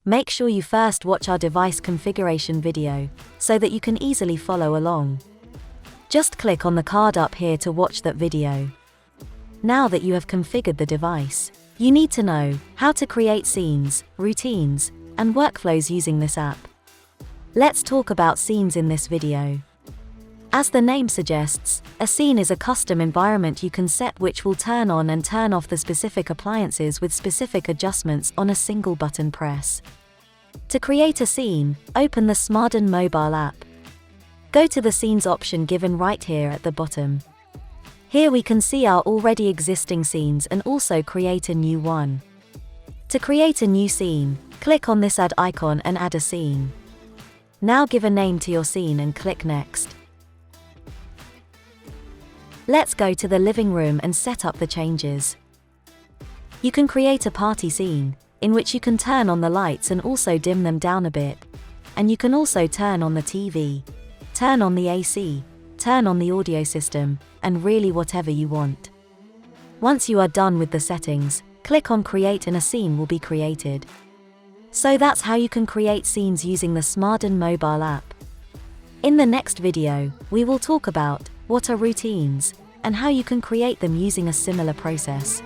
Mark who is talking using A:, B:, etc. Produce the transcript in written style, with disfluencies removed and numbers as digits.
A: Make sure you first watch our device configuration video, so that you can easily follow along. Just click on the card up here to watch that video. Now that you have configured the device, you need to know how to create scenes, routines, and workflows using this app. Let's talk about scenes in this video. As the name suggests, a scene is a custom environment you can set which will turn on and turn off the specific appliances with specific adjustments on a single button press. To create a scene, open the SmarDen Mobile App. Go to the Scenes option given right here at the bottom. Here we can see our already existing scenes and also create a new one. To create a new scene, click on this add icon and add a scene. Now give a name to your scene and click Next. Let's go to the living room and set up the changes. You can create a party scene, in which you can turn on the lights and also dim them down a bit. And you can also turn on the TV, turn on the AC, turn on the audio system, and really whatever you want. Once you are done with the settings, click on Create and a scene will be created. So that's how you can create scenes using the SmarDen Mobile app. In the next video, we will talk about what are routines, and how you can create them using a similar process.